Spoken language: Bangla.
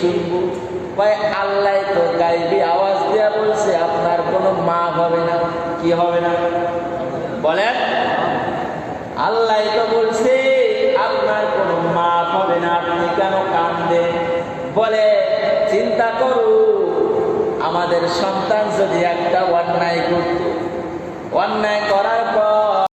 শুনবো? ভাই আল্লাহ তো গাইবি আওয়াজ দিয়া বলছে আপনার কোনো মা হবে না। কি হবে না বলেন? আল্লাহ তো বলছে আপনার কোনো মা হবে না, আপনি কেন কাঁদেন? বলে চিন্তা করু, আমাদের সন্তান যদি একটা অন্যায় করত, অন্যায় করার পর